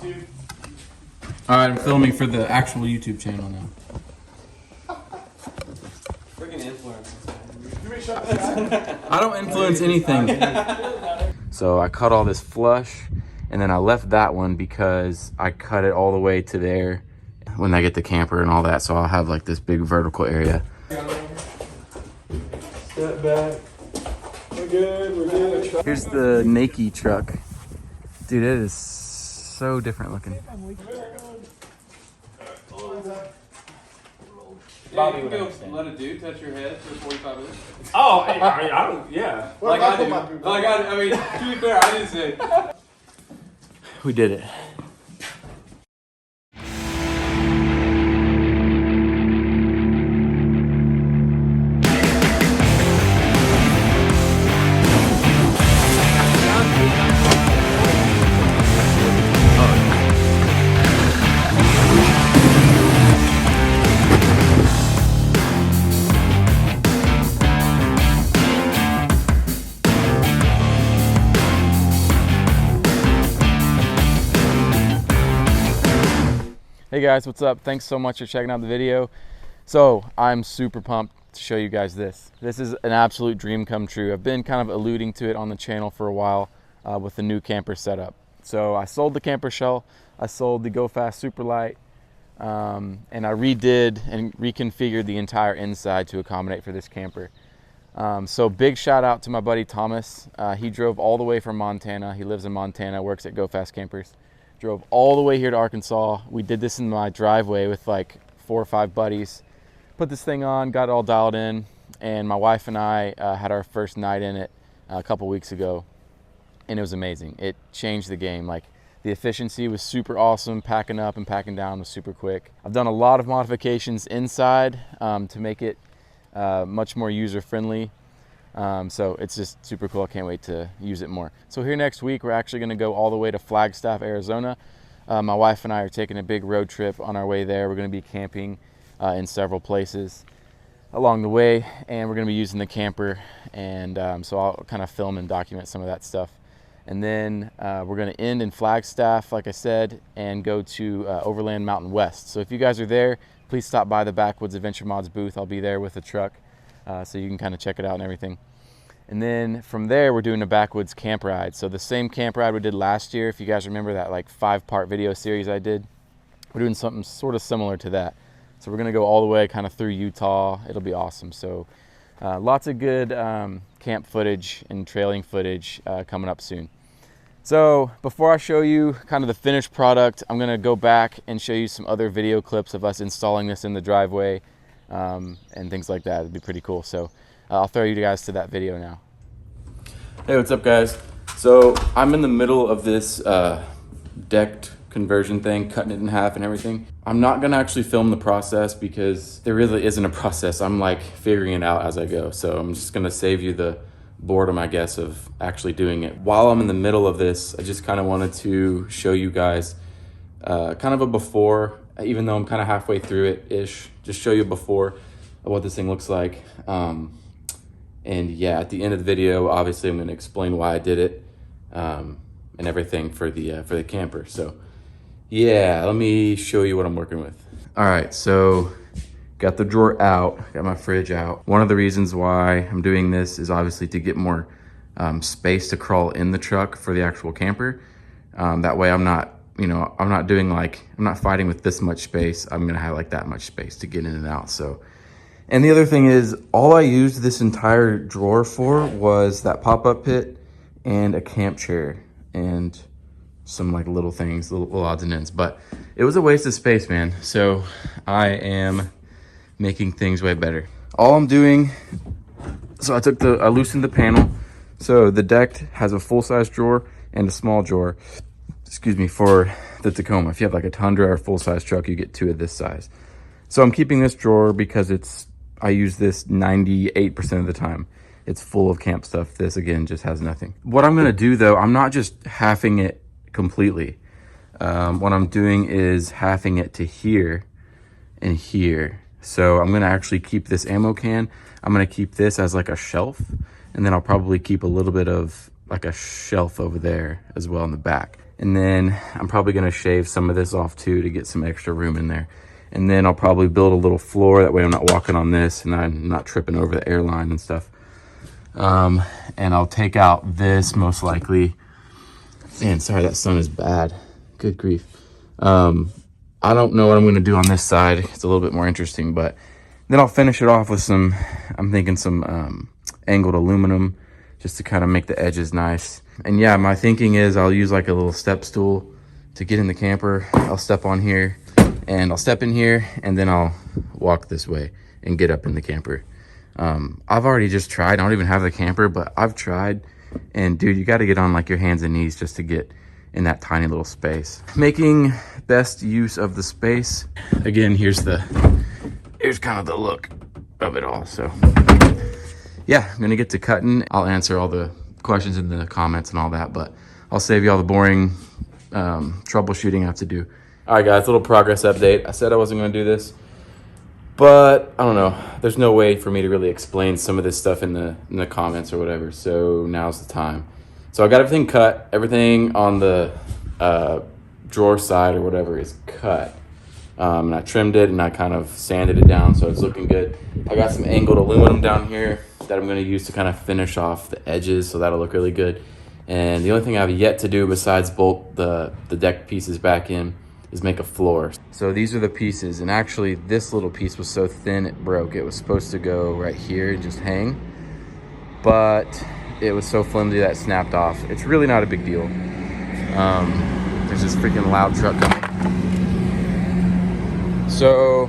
All right, I'm filming for the actual YouTube channel now. Freaking influence. I don't influence anything. So I cut all this flush, and then I left that one because I cut it all the way to there when I get the camper and all that. So I'll have like this big vertical area. Step back. We're good. We're good. Here's the Nike truck. Dude, it is so different looking. Bobby, you can go let a dude touch your head for 45 minutes. Oh, I don't, yeah. Like I do. I mean, to be fair, I didn't say. We did it. Hey guys, what's up? Thanks so much for checking out the video. So I'm super pumped to show you guys this. This is an absolute dream come true. I've been kind of alluding to it on the channel for a while with the new camper setup. So I sold the camper shell, I sold the Go Fast Superlight, and I redid and reconfigured the entire inside to accommodate for this camper. So big shout out to my buddy Thomas. He drove all the way from Montana. He lives in Montana, works at Go Fast Campers. Drove all the way here to Arkansas. We did this in my driveway with like 4 or 5 buddies. Put this thing on, got it all dialed in, and my wife and I had our first night in it a couple weeks ago, and it was amazing. It changed the game. Like, the efficiency was super awesome. Packing up and packing down was super quick. I've done a lot of modifications inside to make it much more user-friendly. So it's just super cool. I can't wait to use it more. So here next week, we're actually going to go all the way to Flagstaff, Arizona. My wife and I are taking a big road trip on our way there. We're going to be camping in several places along the way, and we're going to be using the camper. And so I'll kind of film and document some of that stuff. And then we're going to end in Flagstaff, like I said, and go to Overland Mountain West. So if you guys are there, please stop by the Backwoods Adventure Mods booth. I'll be there with the truck, so you can kind of check it out and everything. And then from there, we're doing a backwoods camp ride. So the same camp ride we did last year, if you guys remember that like 5-part video series I did, we're doing something sort of similar to that. So we're gonna go all the way kind of through Utah. It'll be awesome. So lots of good camp footage and trailing footage coming up soon. So before I show you kind of the finished product, I'm gonna go back and show you some other video clips of us installing this in the driveway and things like that. It'd be pretty cool. So I'll throw you guys to that video now. Hey, what's up guys? So I'm in the middle of this decked conversion thing, cutting it in half and everything. I'm not gonna actually film the process because there really isn't a process. I'm like figuring it out as I go. So I'm just gonna save you the boredom, I guess, of actually doing it. While I'm in the middle of this, I just kind of wanted to show you guys kind of a before, even though I'm kind of halfway through it-ish, just show you before of what this thing looks like. And yeah, at the end of the video, obviously I'm going to explain why I did it and everything for the camper. So yeah, let me show you what I'm working with. All right, so got the drawer out, got my fridge out. One of the reasons why I'm doing this is obviously to get more space to crawl in the truck for the actual camper. That way I'm not, I'm not fighting with this much space. I'm gonna have like that much space to get in and out. So, and the other thing is, all I used this entire drawer for was that pop-up pit and a camp chair and some like little things, little odds and ends, but it was a waste of space, man. So I am making things way better. All I'm doing, so I loosened the panel. So the deck has a full-size drawer and a small drawer, excuse me, for the Tacoma. If you have like a Tundra or full-size truck, you get 2 of this size. So I'm keeping this drawer because I use this 98% of the time. It's full of camp stuff. This again just has nothing. What I'm gonna do though, I'm not just halving it completely. What I'm doing is halving it to here and here. So I'm gonna actually keep this ammo can. I'm gonna keep this as like a shelf, and then I'll probably keep a little bit of like a shelf over there as well in the back. And then I'm probably gonna shave some of this off too to get some extra room in there. And then I'll probably build a little floor. That way I'm not walking on this and I'm not tripping over the airline and stuff. And I'll take out this most likely. Man, sorry, that sun is bad. Good grief. I don't know what I'm gonna do on this side. It's a little bit more interesting, but then I'll finish it off with some, I'm thinking some angled aluminum just to kind of make the edges nice. And yeah, my thinking is I'll use like a little step stool to get in the camper. I'll step on here and I'll step in here and then I'll walk this way and get up in the camper. I've already just tried. I don't even have the camper, but I've tried. And dude, you got to get on like your hands and knees just to get in that tiny little space. Making best use of the space. Again, here's kind of the look of it all. So yeah, I'm gonna get to cutting. I'll answer all the questions in the comments and all that, but I'll save you all the boring troubleshooting I have to do. All right guys, little progress update. I said I wasn't gonna do this, but I don't know. There's no way for me to really explain some of this stuff in the comments or whatever. So now's the time. So I got everything cut. Everything on the drawer side or whatever is cut. And I trimmed it and I kind of sanded it down so it's looking good. I got some angled aluminum down here that I'm going to use to kind of finish off the edges, so that'll look really good. And the only thing I have yet to do besides bolt the deck pieces back in is make a floor. So these are the pieces, and actually this little piece was so thin it broke. It was supposed to go right here and just hang, but it was so flimsy that it snapped off. It's really not a big deal. There's this freaking loud truck coming. So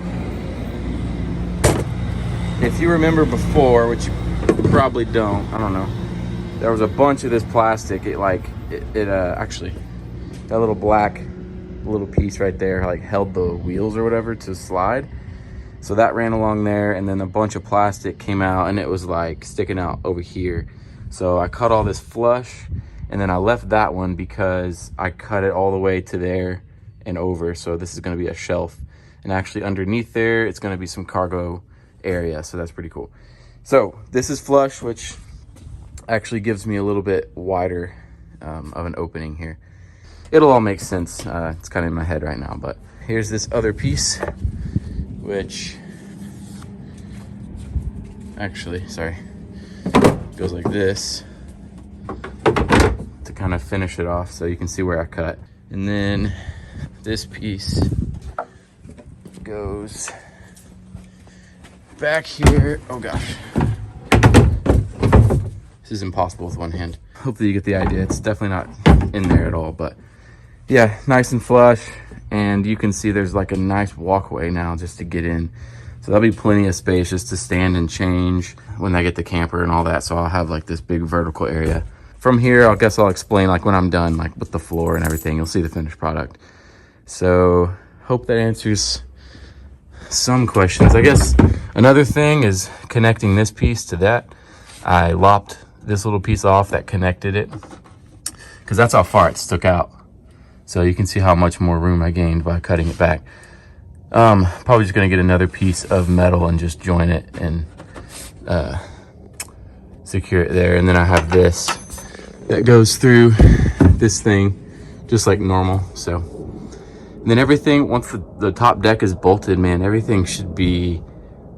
if you remember before, which you probably don't, I don't know, there was a bunch of this plastic. Actually, that little black little piece right there like held the wheels or whatever to slide. So that ran along there, and then a bunch of plastic came out and it was like sticking out over here. So I cut all this flush, and then I left that one because I cut it all the way to there and over. So this is gonna be a shelf. And actually underneath there, it's gonna be some cargo area. So that's pretty cool. So this is flush, which actually gives me a little bit wider of an opening here. It'll all make sense. It's kind of in my head right now, but here's this other piece, which actually, sorry, goes like this to kind of finish it off so you can see where I cut. And then this piece goes back here. Oh gosh, this is impossible with one hand. Hopefully you get the idea. It's definitely not in there at all, but yeah, nice and flush. And you can see there's like a nice walkway now just to get in. So there'll be plenty of space just to stand and change when I get the camper and all that. So I'll have like this big vertical area. From here, I guess I'll explain like when I'm done, like with the floor and everything, you'll see the finished product. So hope that answers some questions. I guess another thing is connecting this piece to that. I lopped this little piece off that connected it because that's how far it stuck out. So you can see how much more room I gained by cutting it back. Probably just gonna get another piece of metal and just join it and secure it there. And then I have this that goes through this thing just like normal. So, and then everything, once the top deck is bolted, man, everything should be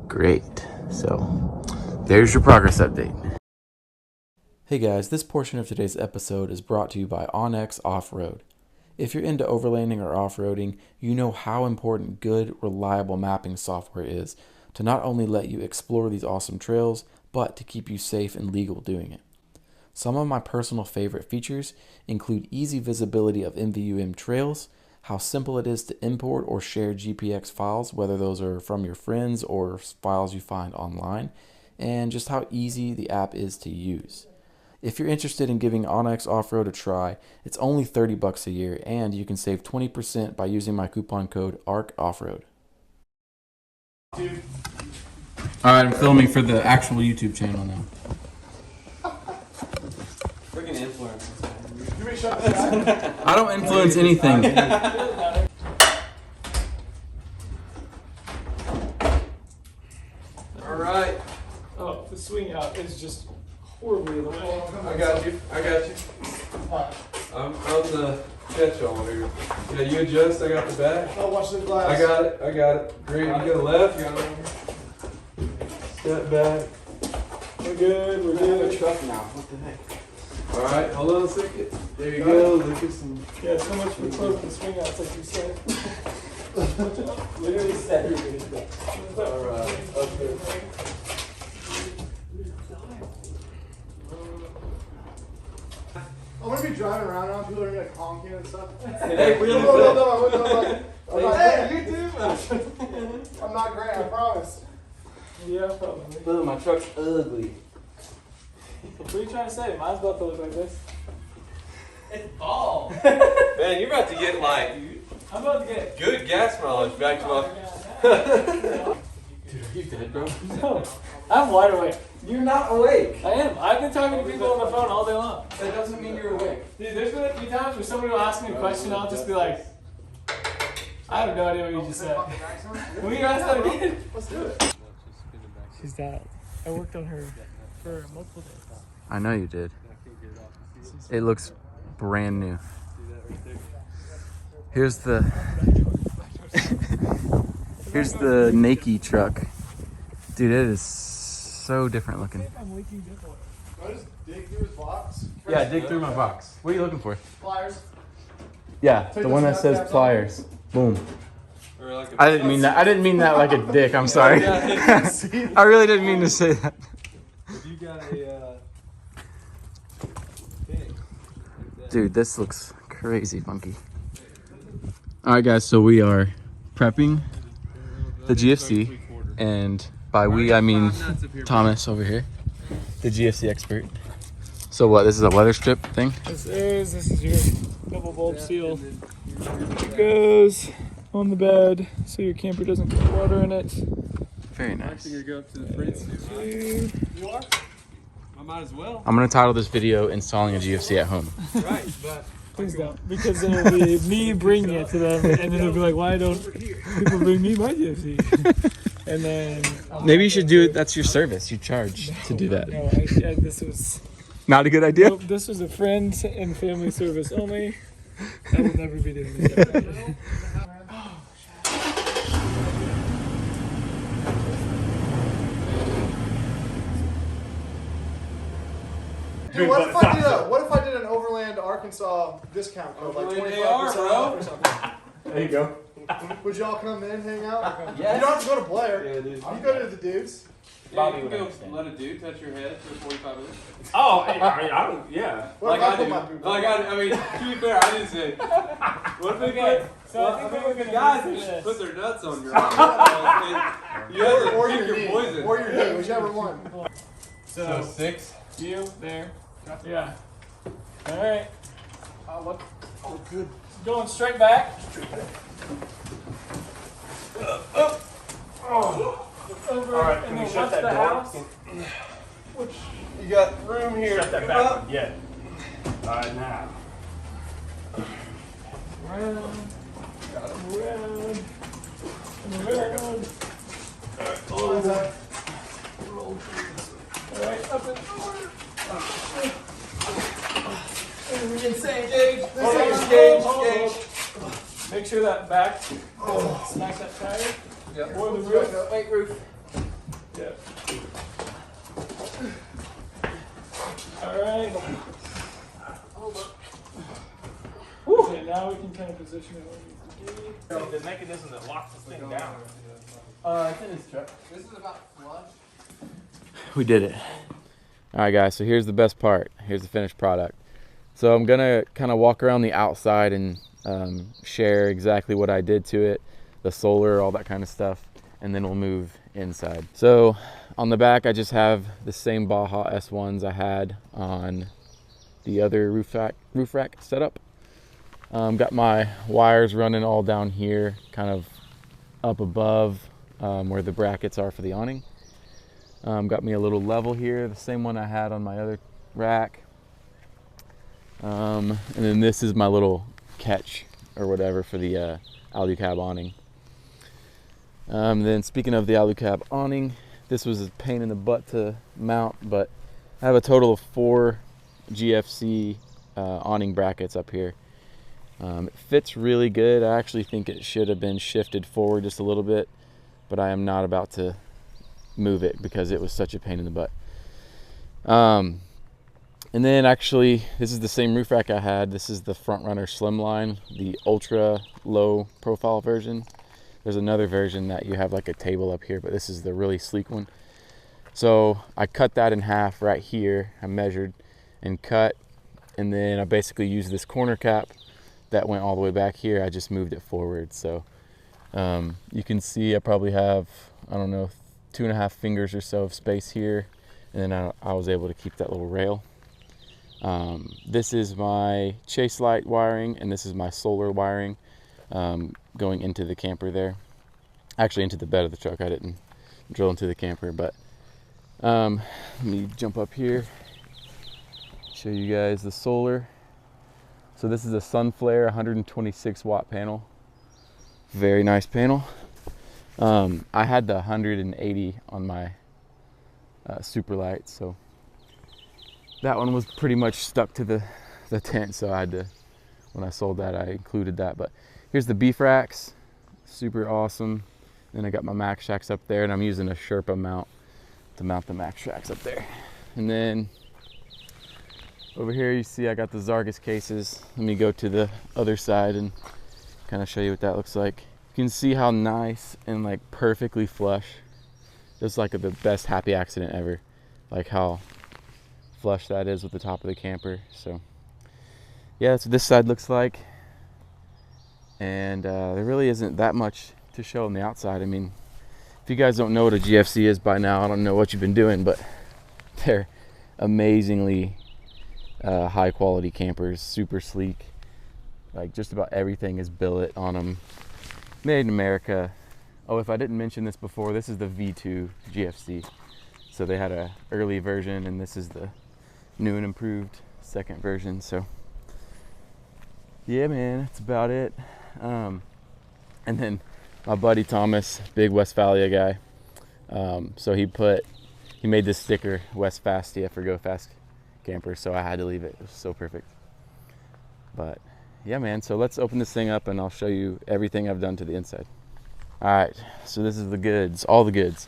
great. So there's your progress update. Hey guys, this portion of today's episode is brought to you by OnX Off-Road. If you're into overlanding or off-roading, you know how important good, reliable mapping software is to not only let you explore these awesome trails, but to keep you safe and legal doing it. Some of my personal favorite features include easy visibility of MVUM trails, how simple it is to import or share GPX files, whether those are from your friends or files you find online, and just how easy the app is to use. If you're interested in giving OnX Off-Road a try, it's only $30 a year, and you can save 20% by using my coupon code ARCOffroad. All right, I'm filming for the actual YouTube channel now. Freaking influencers. I don't influence anything. All right. Oh, the swing out is just horribly in the way. I got you. I'm on the catch all here. Yeah, you adjust. I got the back. Oh, watch the glass. I got it. I got it. Great. You go left. You got it over. Step back. We're good. We're good. truck now. What the heck? All right. Hold on a second. There you go. Look at some. Yeah, so much for closing the swing outs, like you said. Literally said. All right. Up there. I'm gonna be driving around now. People are gonna be like honking and stuff. Hey, we No, Hey, you too. I'm not great. I promise. Yeah, probably. Look, my truck's ugly. What are you trying to say? Mine's about to look like this. It's bald. Man, you're about to get like I'm about to get good gas mileage back to my. Dude, are you dead, bro? No, I'm wide awake. You're not awake. I am. I've been talking to people on the phone all day long. That doesn't mean you're awake. Dude, there's been a few times where somebody will ask me a question, I'll just be like, I have no idea what you just said. Will you ask that again? Let's do it. She's dialed. I worked on her for multiple days. I know you did. It looks brand new. Here's the here's the Nike truck. Dude, it is so different looking. I'm leaking dip oil. Do I just dig through his box? Yeah, dig through my box. What are you looking for? Pliers. Yeah, Take the one that those says snap caps pliers. Boom. Or like a I didn't mean that. I didn't mean that like a dick. I'm sorry. I really didn't mean to say that. If you got a thing. Dude, this looks crazy funky. All right, guys. So we are prepping the GFC, and by we I mean Thomas over here, the GFC expert. So what? This is a weather strip thing. This is your double bulb seal. It goes on the bed so your camper doesn't get water in it. Very nice. You're gonna go up to the fridge soon. You are? I might as well. I'm gonna title this video "Installing a GFC at Home." Right, but Please don't, because then it'll be me bringing it to them, and then they'll be like, why don't people bring me my GFC? And then Maybe you should do it. That's your service. You charge to do that. No, this was Not a good idea. nope, this was a friends and family service only. I will never be doing this ever again. Dude, what if I did an Overland Arkansas discount code, like Overland 25% AR, bro. off or something? There you go. Would y'all come in, hang out? Yes. You don't have to go to Blair. Yeah, dude. You can go to the dudes. Bobby you can go let a dude touch your head for 45 minutes. Oh, I don't, yeah. What if I put my boot Like I mean, to be fair, I didn't say. What if they Okay, put, so I think we're gonna guys do who this. put their nuts on your arm? You have to or pick your your knee, poison. or your knee, whichever one. So 6. You there? Yeah. All right. What? Oh, good. Going straight back. Over, All right, and can then we shut watch that the door? house. You got room here. Shut that Come back up. one, yeah. All right, now. Round, round, and round. Oh, is that? All right, up and over. Insane gauge. Hold on, hold. Make sure that back smack that tire. Yep. Or the roof. Wait, roof. Yeah. All right. Okay, now we can kind of position it where we need to be. The mechanism that locks this thing down. It's in his truck. This is about flush. We did it. All right, guys. So here's the best part. Here's the finished product. So I'm gonna kind of walk around the outside and share exactly what I did to it, the solar, all that kind of stuff, and then we'll move inside. So on the back, I just have the same Baja S1s I had on the other roof rack setup. Got my wires running all down here, kind of up above where the brackets are for the awning. Got me a little level here, the same one I had on my other rack. And then this is my little catch or whatever for the AluCab awning. Then speaking of the AluCab awning, this was a pain in the butt to mount, but I have a total of 4 GFC awning brackets up here. It fits really good. I actually think it should have been shifted forward just a little bit, but I am not about to move it because it was such a pain in the butt. And then actually, this is the same roof rack I had. This is the Front Runner Slimline, the ultra low profile version. There's another version that you have like a table up here, but this is the really sleek one. So I cut that in half right here. I measured and cut, and then I basically used this corner cap that went all the way back here. I just moved it forward. So you can see I probably have, I don't know, 2.5 fingers or so of space here. And then I was able to keep that little rail. This is my chase light wiring, and this is my solar wiring going into the camper there. Actually into the bed of the truck. I didn't drill into the camper, but let me jump up here, show you guys the solar. So this is a Sunflare 126 watt panel. Very nice panel. I had the 180 on my super light, so that one was pretty much stuck to the tent, so I had to, when I sold that, I included that. But here's the beef racks, super awesome. Then I got my Max Shacks up there, and I'm using a Sherpa mount to mount the Max Shacks up there. And then over here you see I got the Zargus cases. Let me go to the other side and kind of show you what that looks like. You can see how nice and like perfectly flush. It's like the best happy accident ever. Like how flush that is with the top of the camper. So yeah, that's what this side looks like. And there really isn't that much to show on the outside. I mean, if you guys don't know what a GFC is by now, I don't know what you've been doing, but they're amazingly high quality campers, super sleek. Like just about everything is billet on them, made in America. Oh, if I didn't mention this before, this is the V2 GFC. So they had a early version, and this is the new and improved second version. So yeah, man, that's about it. And then my buddy Thomas, big Westphalia guy. So he made this sticker, West Fastia for Go Fast Camper. So I had to leave it. It was so perfect. But yeah, man, so let's open this thing up and I'll show you everything I've done to the inside. All right, so this is the goods, all the goods.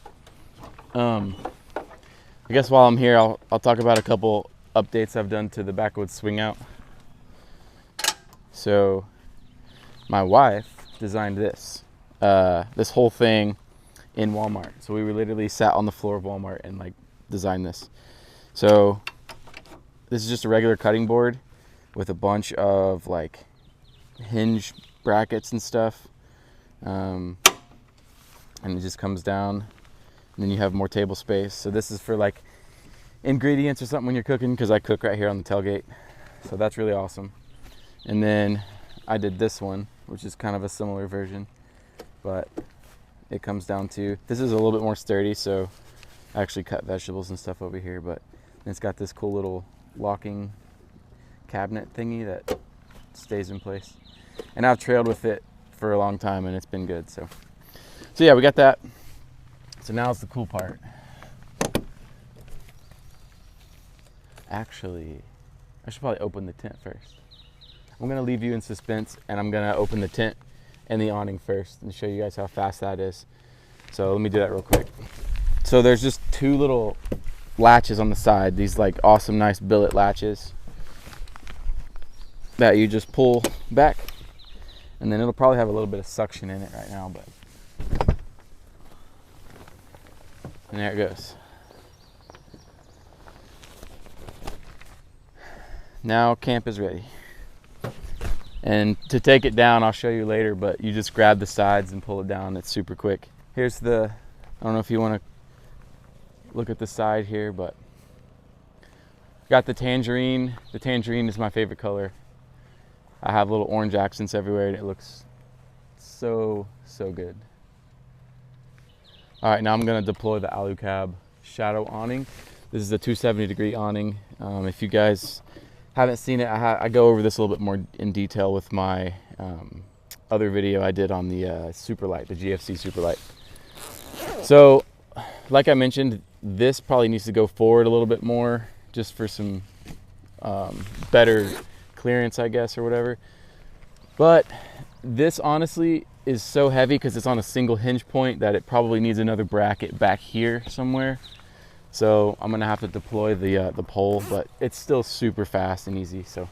I guess while I'm here, I'll talk about a couple updates I've done to the backwoods swing out. So my wife designed this whole thing in Walmart. So we were literally sat on the floor of Walmart and like designed this. So this is just a regular cutting board with a bunch of like hinge brackets and stuff. And it just comes down, and then you have more table space. So this is for like ingredients or something when you're cooking, because I cook right here on the tailgate. So that's really awesome. And then I did this one, which is kind of a similar version, but it comes down to, this is a little bit more sturdy, so I actually cut vegetables and stuff over here, but it's got this cool little locking cabinet thingy that stays in place. And I've trailed with it for a long time, and it's been good. So yeah, we got that. So now it's the cool part. Actually, I should probably open the tent first. I'm gonna leave you in suspense, and I'm gonna open the tent and the awning first and show you guys how fast that is. So let me do that real quick. So there's just two little latches on the side, these like awesome nice billet latches that you just pull back, and then it'll probably have a little bit of suction in it right now, but and there it goes. Now camp is ready. And to take it down, I'll show you later, but you just grab the sides and pull it down. It's super quick. Here's the, I don't know if you want to look at the side here, but got the tangerine. The tangerine is my favorite color. I have little orange accents everywhere, and it looks so good. All right, now I'm gonna deploy the AluCab shadow awning. This is a 270-degree awning. If you guys haven't seen it, I go over this a little bit more in detail with my other video I did on the Superlight, the GFC Superlight. So, like I mentioned, this probably needs to go forward a little bit more, just for some better clearance, I guess, or whatever. But this honestly is so heavy because it's on a single hinge point that it probably needs another bracket back here somewhere. So I'm gonna have to deploy the pole, but it's still super fast and easy. So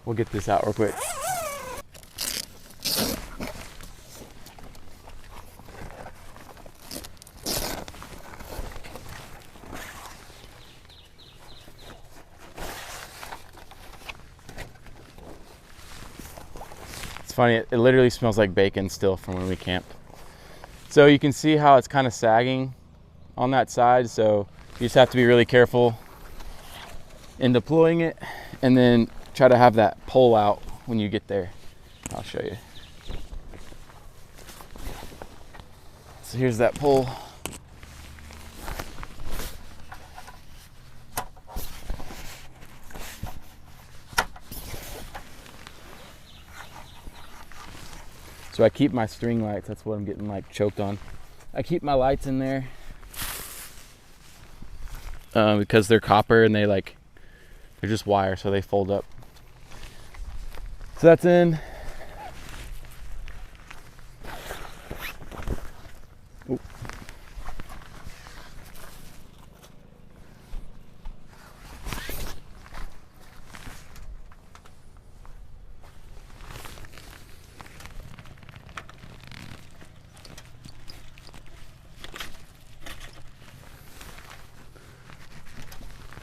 we'll get this out real quick. It's funny, it literally smells like bacon still from when we camped. So you can see how it's kind of sagging on that side, so you just have to be really careful in deploying it, and then try to have that pole out when you get there. I'll show you. So here's that pole. So I keep my string lights, that's what I'm getting like choked on. I keep my lights in there because they're copper and they're just wire, so they fold up. So that's in. Ooh.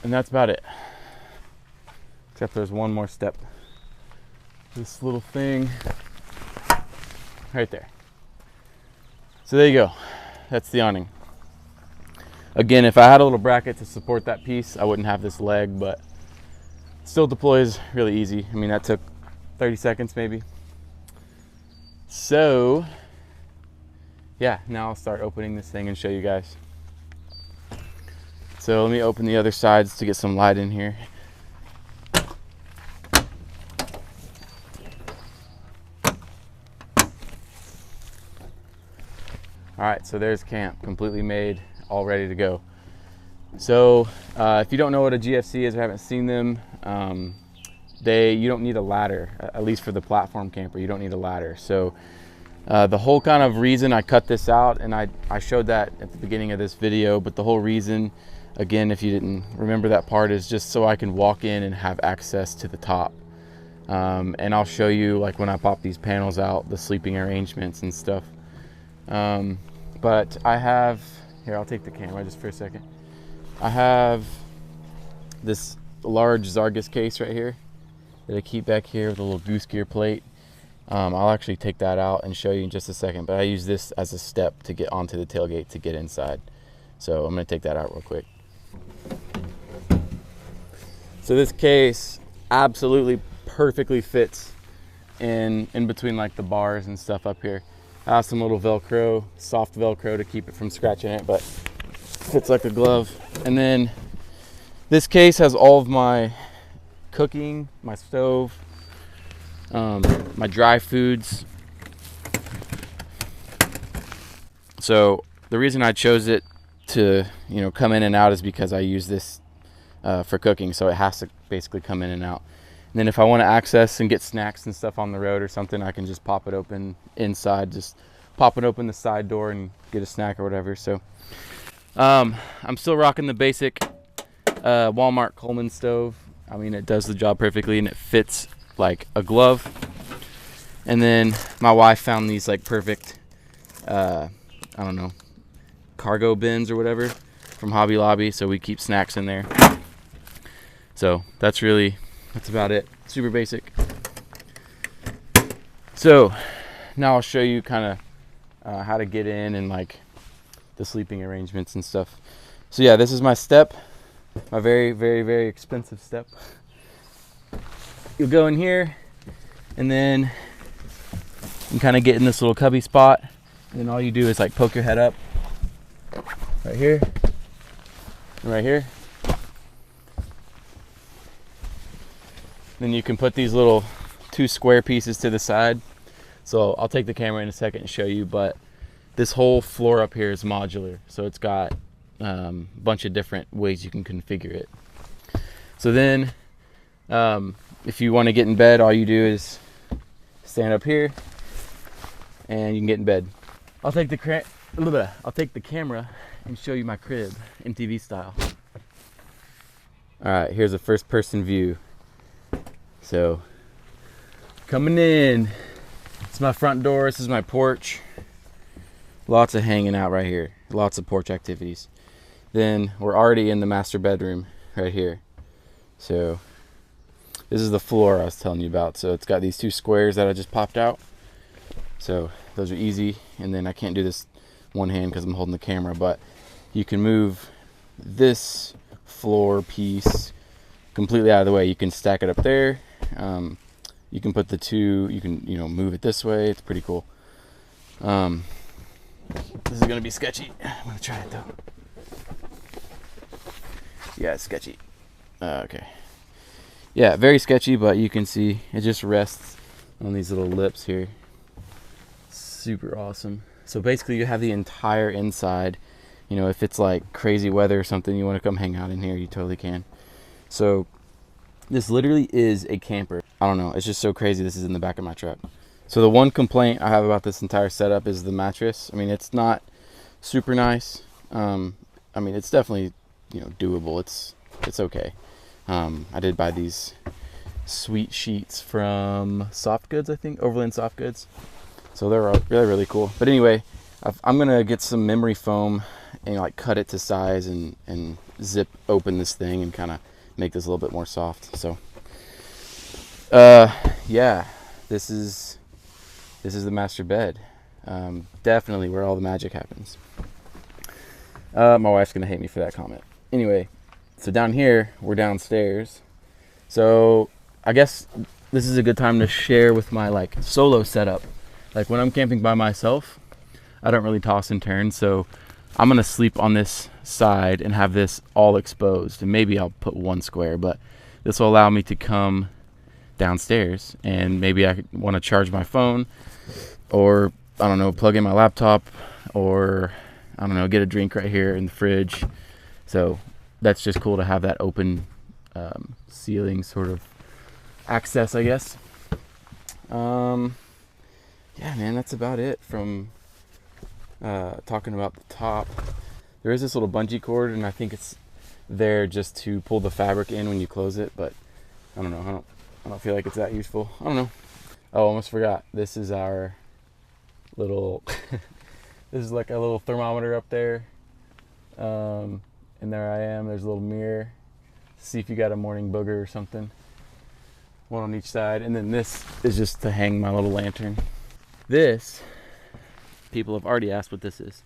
And that's about it. Except there's one more step. This little thing right there. So there you go. That's the awning. Again, if I had a little bracket to support that piece, I wouldn't have this leg, but still deploys really easy. I mean, that took 30 seconds maybe. So yeah, now I'll start opening this thing and show you guys. So let me open the other sides to get some light in here. All right, so there's camp, completely made, all ready to go. So if you don't know what a GFC is or haven't seen them, you don't need a ladder, at least for the platform camper, you don't need a ladder. So the whole kind of reason I cut this out, and I showed that at the beginning of this video, but the whole reason, again, if you didn't remember that part, is just so I can walk in and have access to the top. And I'll show you, like when I pop these panels out, the sleeping arrangements and stuff. But I have, here, I'll take the camera just for a second. I have this large Zargus case right here that I keep back here with a little goose gear plate. I'll actually take that out and show you in just a second, but I use this as a step to get onto the tailgate to get inside. So I'm gonna take that out real quick. So this case absolutely perfectly fits in between like the bars and stuff up here. I have some little Velcro, soft Velcro to keep it from scratching it, but fits like a glove. And then this case has all of my cooking, my stove, my dry foods. So the reason I chose it to, come in and out is because I use this for cooking, so it has to basically come in and out. And then if I want to access and get snacks and stuff on the road or something, I can just pop it open inside, just pop it open the side door and get a snack or whatever. So I'm still rocking the basic Walmart Coleman stove. I mean, it does the job perfectly and it fits like a glove. And then my wife found these like perfect, I don't know, cargo bins or whatever from Hobby Lobby, so we keep snacks in there. So that's about it. Super basic. So now I'll show you kind of how to get in and like the sleeping arrangements and stuff. So yeah, this is my step, my very, very, very expensive step. You'll go in here and then you kind of get in this little cubby spot, and then all you do is like poke your head up right here and right here. Then you can put these little 2 square pieces to the side. So I'll take the camera in a second and show you, but this whole floor up here is modular. So it's got a bunch of different ways you can configure it. So then if you want to get in bed, all you do is stand up here, and you can get in bed. I'll take the camera and show you my crib, MTV style. All right, here's a first-person view. So, coming in, it's my front door. This is my porch. Lots of hanging out right here. Lots of porch activities. Then we're already in the master bedroom right here. So, this is the floor I was telling you about. So it's got these two squares that I just popped out. So those are easy. And then I can't do this one hand because I'm holding the camera, but you can move this floor piece completely out of the way. You can stack it up there. You can put the two, you can, move it this way. It's pretty cool. This is gonna be sketchy. I'm gonna try it though. Yeah, it's sketchy. Okay. Yeah, very sketchy, but you can see it just rests on these little lips here. Super awesome. So basically you have the entire inside. If it's like crazy weather or something, you want to come hang out in here, you totally can. So this literally is a camper. I don't know, it's just so crazy. This is in the back of my truck. So the one complaint I have about this entire setup is the mattress. I mean, it's not super nice. It's definitely, doable. It's okay. I did buy these sweet sheets from Soft Goods, I think, Overland Soft Goods. So they're really, really cool. But anyway, I'm gonna get some memory foam and like cut it to size and zip open this thing and kind of make this a little bit more soft. So, yeah, this is the master bed. Definitely where all the magic happens. My wife's gonna hate me for that comment. Anyway, so down here, we're downstairs. So I guess this is a good time to share with my like solo setup. Like when I'm camping by myself, I don't really toss and turn. So I'm gonna sleep on this side and have this all exposed. And maybe I'll put one square, but this will allow me to come downstairs and maybe I want to charge my phone, or I don't know, plug in my laptop, or I don't know, get a drink right here in the fridge. So that's just cool to have that open ceiling sort of access, I guess. Yeah, man, that's about it from talking about the top. There is this little bungee cord, and I think it's there just to pull the fabric in when you close it, but I don't know. I don't feel like it's that useful. I don't know. Oh, almost forgot. This is our little this is like a little thermometer up there. And there I am. There's a little mirror. See if you got a morning booger or something. One on each side. And then this is just to hang my little lantern. This, people have already asked what this is.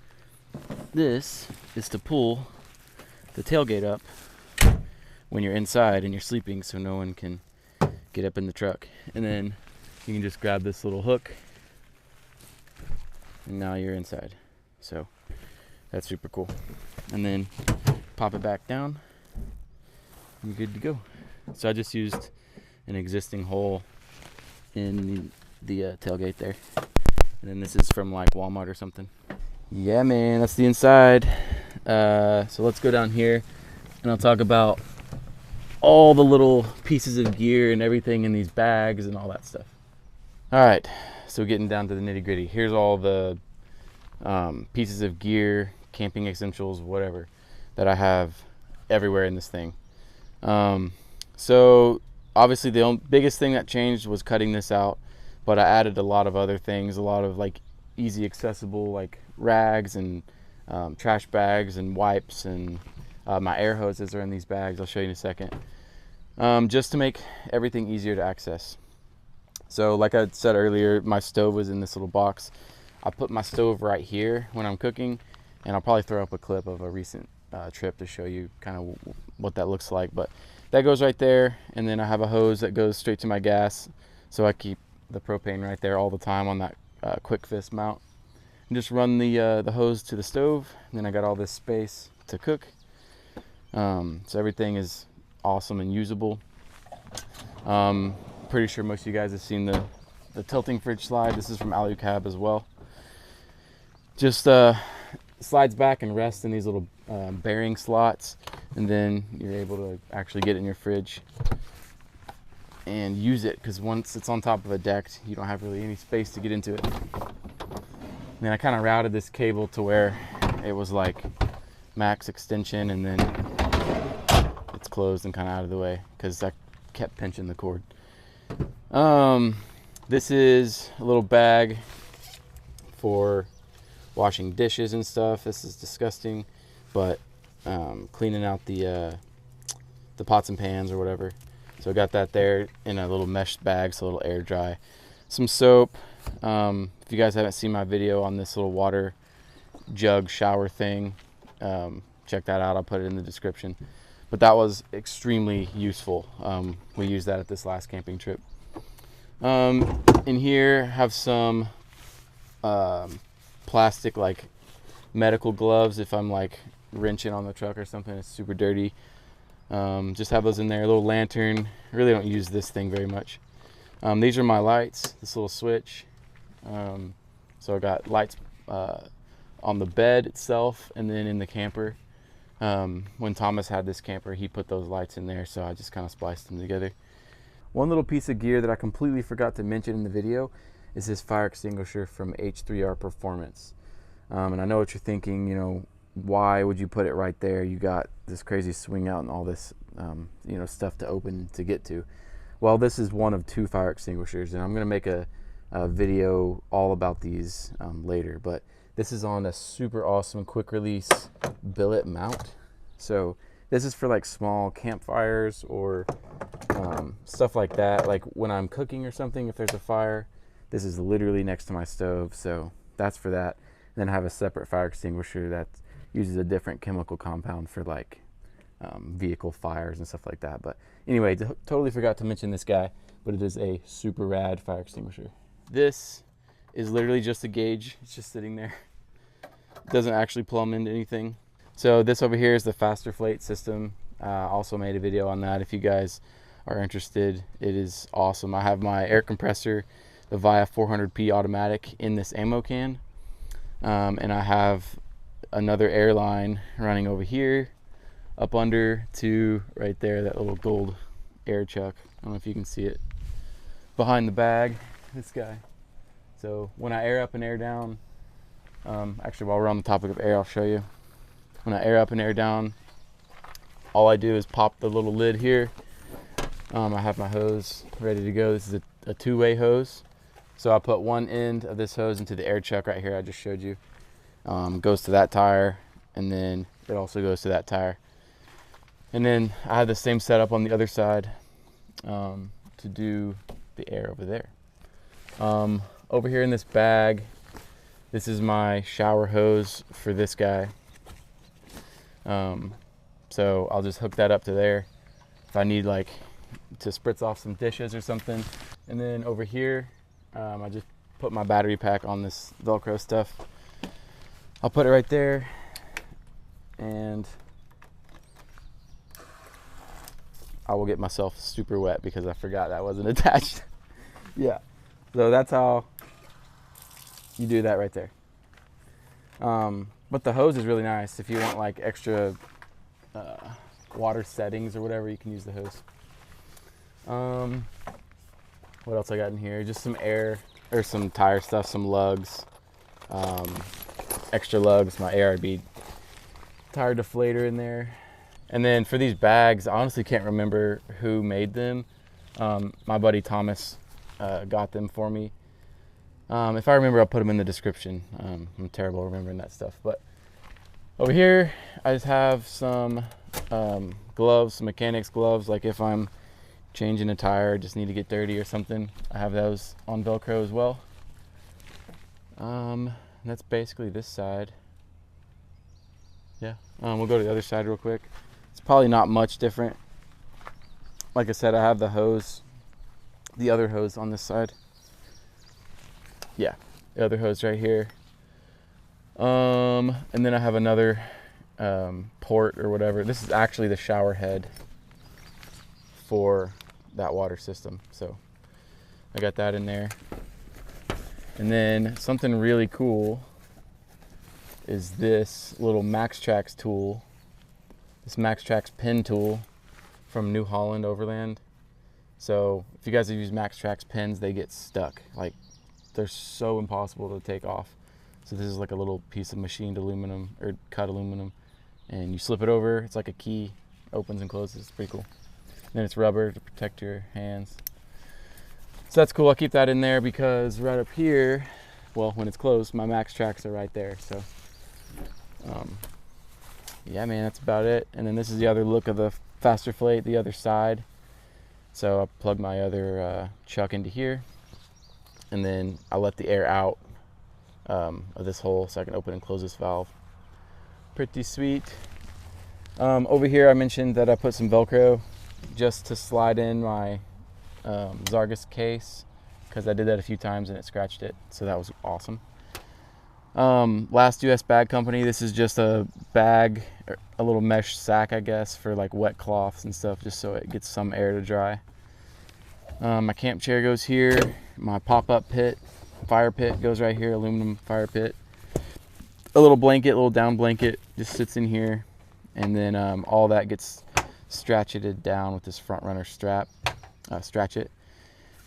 This is to pull the tailgate up when you're inside and you're sleeping, so no one can get up in the truck. And then you can just grab this little hook and now you're inside. So that's super cool. And then pop it back down and you're good to go. So I just used an existing hole in the tailgate there. And then this is from like Walmart or something. Yeah, man, that's the inside. So let's go down here and I'll talk about all the little pieces of gear and everything in these bags and all that stuff. All right, so getting down to the nitty gritty. Here's all the pieces of gear, camping essentials, whatever, that I have everywhere in this thing. So obviously the biggest thing that changed was cutting this out, but I added a lot of other things, a lot of like easy accessible like rags and trash bags and wipes, and my air hoses are in these bags. I'll show you in a second. Just to make everything easier to access. So like I said earlier, my stove was in this little box. I put my stove right here when I'm cooking, and I'll probably throw up a clip of a recent trip to show you kind of what that looks like. But that goes right there, and then I have a hose that goes straight to my gas, so I keep the propane right there all the time on that quick fist mount. And just run the hose to the stove, and then I got all this space to cook. So everything is awesome and usable. Pretty sure most of you guys have seen the tilting fridge slide. This is from AluCab as well. Just slides back and rests in these little bearing slots, and then you're able to actually get it in your fridge. and use it, because once it's on top of a deck, you don't have really any space to get into it. And then I kind of routed this cable to where it was like max extension, and then it's closed and kind of out of the way because I kept pinching the cord. This is a little bag for washing dishes and stuff. This is disgusting, but cleaning out the pots and pans or whatever. So I got that there in a little mesh bag, so it'll air dry. Some soap. If you guys haven't seen my video on this little water jug shower thing, check that out. I'll put it in the description. But that was extremely useful. We used that at this last camping trip. In here have some plastic like medical gloves if I'm like wrenching on the truck or something. It's super dirty. Just have those in there. A little lantern. Really don't use this thing very much. These are my lights, this little switch. So I got lights on the bed itself and then in the camper. When Thomas had this camper, he put those lights in there, so I just kind of spliced them together. One little piece of gear that I completely forgot to mention in the video is this fire extinguisher from H3R Performance. And I know what you're thinking, you know, why would you put it right there? You got this crazy swing out and all this, you know, stuff to open to get to. Well, this is one of 2 fire extinguishers, and I'm going to make a video all about these later. But this is on a super awesome quick release billet mount. So this is for like small campfires or stuff like that. Like when I'm cooking or something, if there's a fire, this is literally next to my stove. So that's for that. And then I have a separate fire extinguisher that uses a different chemical compound for like vehicle fires and stuff like that. But anyway, totally forgot to mention this guy, but it is a super rad fire extinguisher. This is literally just a gauge. It's just sitting there. It doesn't actually plumb into anything. So this over here is the faster flate system. Also made a video on that if you guys are interested. It is awesome. I have my air compressor, the Via 400P automatic, in this ammo can. And I have another air line running over here up under to right there, that little gold air chuck. I don't know if you can see it behind the bag, this guy. So when I air up and air down, actually while we're on the topic of air, I'll show you. When I air up and air down, all I do is pop the little lid here. I have my hose ready to go. This is a 2-way hose. So I put one end of this hose into the air chuck right here I just showed you. Goes to that tire, and then it also goes to that tire. And then I have the same setup on the other side to do the air over there. Over here in this bag, this is my shower hose for this guy. So I'll just hook that up to there if I need like to spritz off some dishes or something. And then over here, I just put my battery pack on this Velcro stuff. I'll put it right there, and I will get myself super wet because I forgot that wasn't attached. Yeah, so that's how you do that right there. But the hose is really nice. If you want like extra water settings or whatever, you can use the hose. What else I got in here? Just some air or some tire stuff, some lugs, extra lugs, my ARB tire deflator in there. And then for these bags, I honestly can't remember who made them. My buddy Thomas got them for me. If I remember, I'll put them in the description. I'm terrible at remembering that stuff. But over here, I just have some gloves, some mechanics gloves. Like if I'm changing a tire, just need to get dirty or something, I have those on Velcro as well. And that's basically this side. Yeah, we'll go to the other side real quick. It's probably not much different. Like I said, I have the hose, the other hose on this side. Yeah, the other hose right here. And then I have another port or whatever. This is actually the shower head for that water system. So I got that in there. And then something really cool is this little MaxTrax tool. This MaxTrax pin tool from New Holland Overland. So if you guys have used MaxTrax pins, they get stuck. Like, they're so impossible to take off. So this is like a little piece of machined aluminum or cut aluminum, and you slip it over. It's like a key, opens and closes. It's pretty cool. And then it's rubber to protect your hands. So that's cool. I keep that in there because right up here, well, when it's closed, my MaxTrax are right there. So yeah, man, that's about it. And then this is the other look of the faster flate, the other side. So I plug my other chuck into here, and then I let the air out of this hole so I can open and close this valve. Pretty sweet. Over here I mentioned that I put some Velcro just to slide in my Zargus case, because I did that a few times and it scratched it, so that was awesome. Last US bag company, this is just a bag, a little mesh sack I guess, for like wet cloths and stuff, just so it gets some air to dry. My camp chair goes here. My pop-up pit, fire pit goes right here, aluminum fire pit. A little blanket, a little down blanket just sits in here, and then all that gets stratcheted down with this front runner strap, stretch it.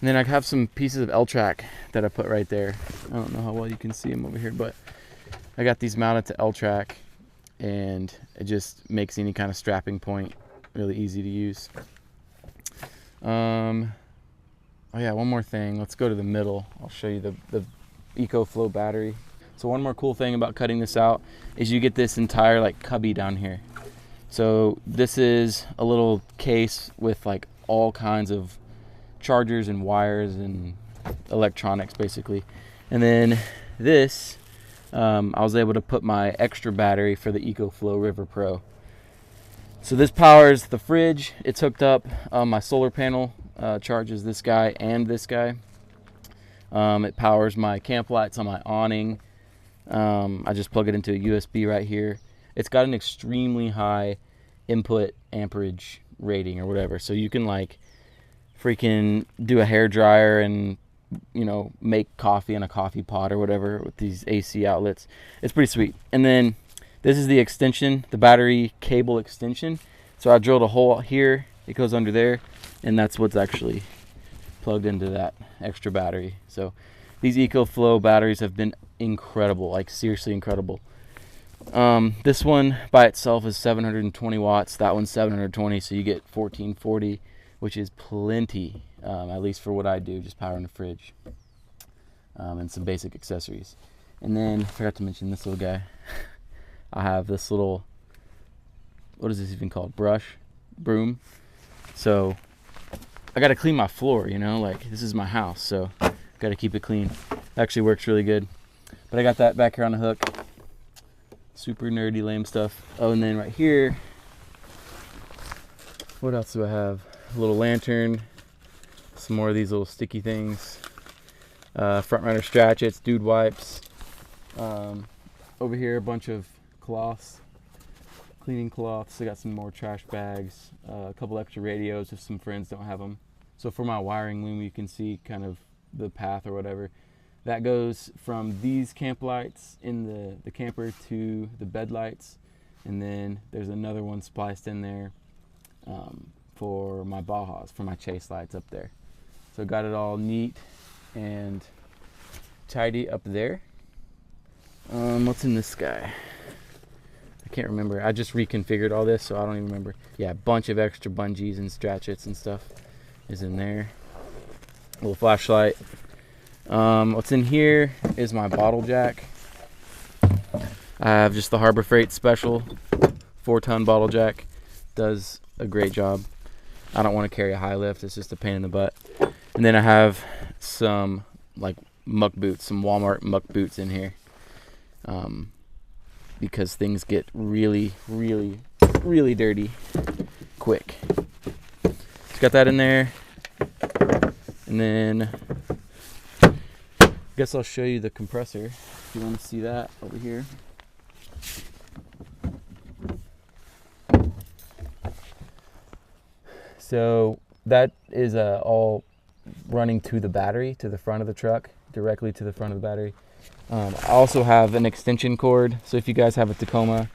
And then I have some pieces of L-track that I put right there. I don't know how well you can see them over here, but I got these mounted to L-track, and it just makes any kind of strapping point really easy to use. Oh yeah, one more thing. Let's go to the middle. I'll show you the EcoFlow battery. So one more cool thing about cutting this out is you get this entire like cubby down here. So this is a little case with like all kinds of chargers and wires and electronics basically. And then this, I was able to put my extra battery for the EcoFlow River Pro. So this powers the fridge. It's hooked up. My solar panel charges this guy and this guy. It powers my camp lights on my awning. I just plug it into a USB right here. It's got an extremely high input amperage rating or whatever, so you can like freaking do a hair dryer and, you know, make coffee in a coffee pot or whatever with these AC outlets. It's pretty sweet. And then this is the extension, the battery cable extension. So I drilled a hole here, it goes under there, and that's what's actually plugged into that extra battery. So these EcoFlow batteries have been incredible, like seriously incredible. This one by itself is 720 watts, that one's 720, so you get 1440, which is plenty, at least for what I do, just powering the fridge, and some basic accessories. And then I forgot to mention this little guy. I have this little, what is this even called, broom. So I got to clean my floor, you know, like this is my house, so got to keep it clean. It actually works really good. But I got that back here on the hook. Super nerdy, lame stuff. Oh, and then right here, what else do I have? A little lantern, some more of these little sticky things, front runner stratchets, dude wipes. Over here, a bunch of cloths, cleaning cloths. I got some more trash bags, a couple extra radios if some friends don't have them. So for my wiring loom, you can see kind of the path or whatever. That goes from these camp lights in the camper to the bed lights, and then there's another one spliced in there for my Bajas, for my chase lights up there. So got it all neat and tidy up there. What's in this guy? I can't remember. I just reconfigured all this, so I don't even remember. Yeah, a bunch of extra bungees and stratchets and stuff is in there. A little flashlight. What's in here is my bottle jack. I have just the Harbor Freight special 4-ton bottle jack. Does a great job. I don't want to carry a high lift, it's just a pain in the butt. And then I have some like muck boots, some Walmart muck boots in here, because things get really dirty quick. Just got that in there. And then I guess I'll show you the compressor if you want to see that over here. So that is all running to the battery, to the front of the truck, directly to the front of the battery. I also have an extension cord. So if you guys have a Tacoma,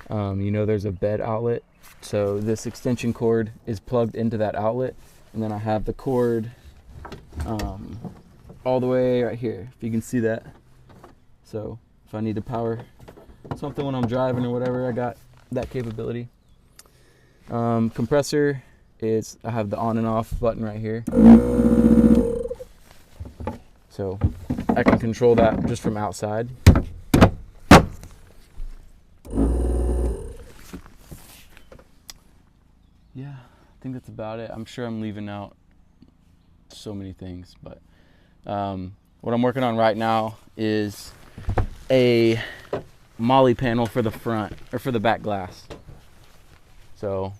you know there's a bed outlet. So this extension cord is plugged into that outlet. And then I have the cord all the way right here, if you can see that. So if I need to power something when I'm driving or whatever, I got that capability. Compressor is, I have the on and off button right here. So I can control that just from outside. Yeah, I think that's about it. I'm sure I'm leaving out so many things, but what I'm working on right now is a molly panel for the front, or for the back glass. So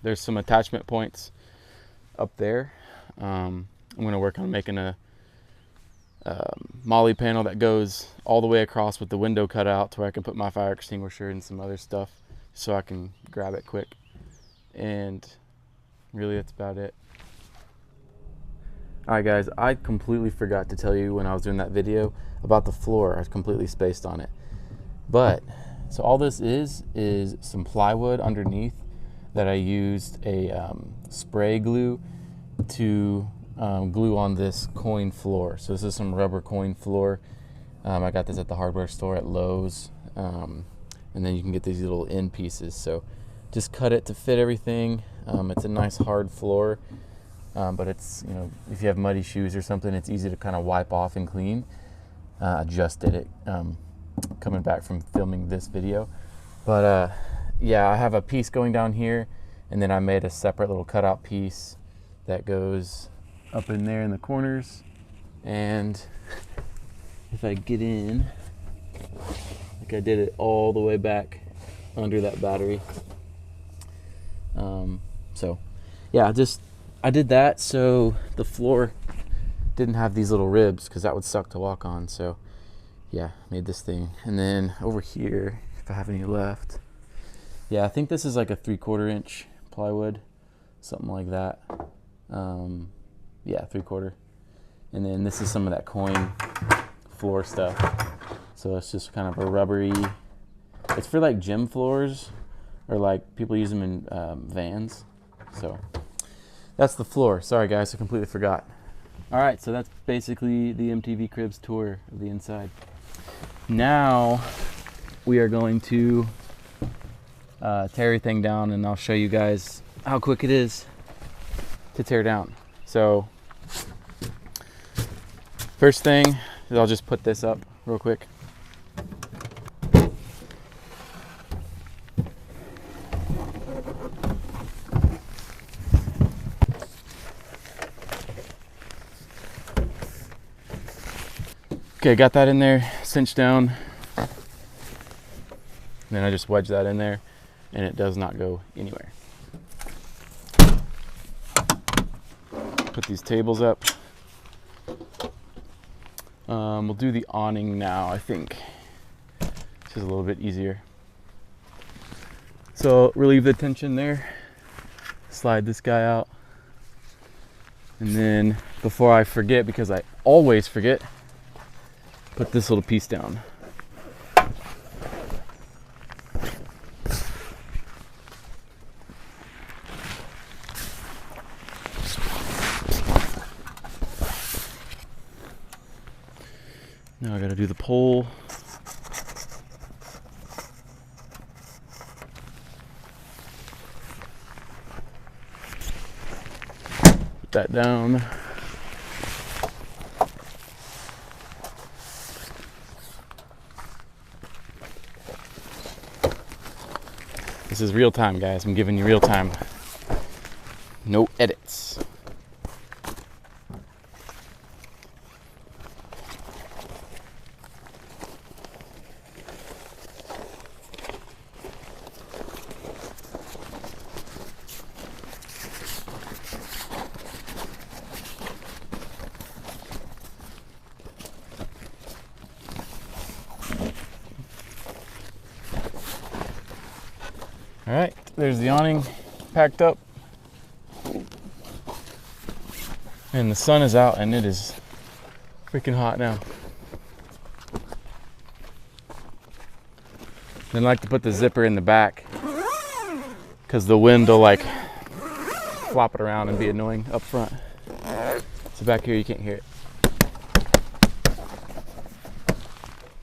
there's some attachment points up there. I'm going to work on making a molly panel that goes all the way across with the window cut out to where I can put my fire extinguisher and some other stuff so I can grab it quick. And really that's about it. Alright guys, I completely forgot to tell you when I was doing that video about the floor. I completely spaced on it. But, so all this is some plywood underneath that I used a spray glue to glue on this coin floor. So this is some rubber coin floor. I got this at the hardware store at Lowe's. And then you can get these little end pieces. So just cut it to fit everything. It's a nice hard floor. But it's, you know, if you have muddy shoes or something, it's easy to kind of wipe off and clean. I just did it coming back from filming this video. But yeah, I have a piece going down here, and then I made a separate little cutout piece that goes up in there in the corners. And if I get in, like I did it all the way back under that battery. So yeah, I did that so the floor didn't have these little ribs, because that would suck to walk on. So yeah, made this thing. And then over here, if I have any left, yeah, I think this is like a 3/4 inch plywood, something like that. Yeah, 3/4. And then this is some of that coin floor stuff. So it's just kind of a rubbery, it's for like gym floors, or like people use them in vans. So that's the floor. Sorry guys, I completely forgot. All right, so that's basically the MTV Cribs tour of the inside. Now we are going to tear everything down, and I'll show you guys how quick it is to tear down. So first thing is I'll just put this up real quick. Okay, got that in there, cinched down. And then I just wedge that in there, and it does not go anywhere. Put these tables up. We'll do the awning now, I think. This is a little bit easier. So relieve the tension there. Slide this guy out. And then before I forget, because I always forget, put this little piece down. Now I gotta do the pole. Put that down. This is real time, guys. I'm giving you real time. No edits. All right, there's the awning packed up. And the sun is out, and it is freaking hot now. Then I like to put the zipper in the back, because the wind will like flop it around and be annoying up front. So back here you can't hear it.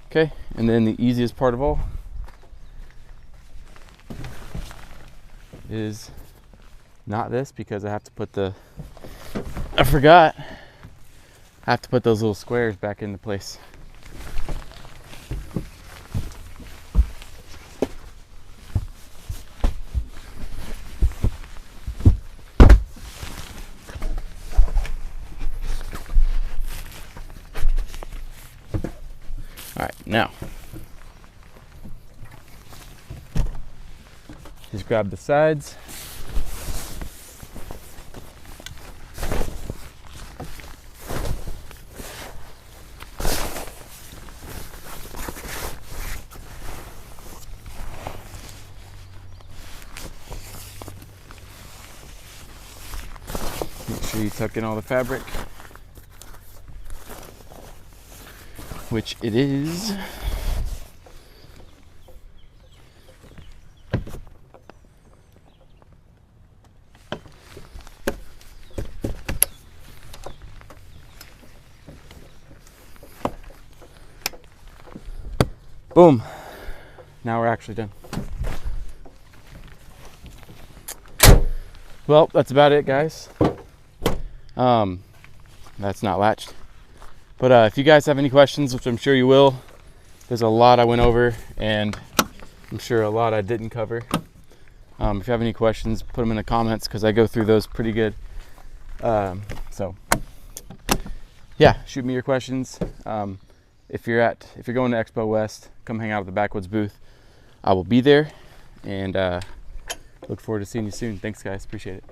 Okay, and then the easiest part of all is not this, because I have to put I forgot. I have to put those little squares back into place. All right, now just grab the sides. Make sure you tuck in all the fabric, which it is. Boom. Now we're actually done. Well, that's about it, guys. That's not latched. But if you guys have any questions, which I'm sure you will, there's a lot I went over, and I'm sure a lot I didn't cover. If you have any questions, put them in the comments, because I go through those pretty good. So yeah, shoot me your questions. If you're going to Expo West, come hang out at the Backwoods booth. I will be there, and look forward to seeing you soon. Thanks, guys. Appreciate it.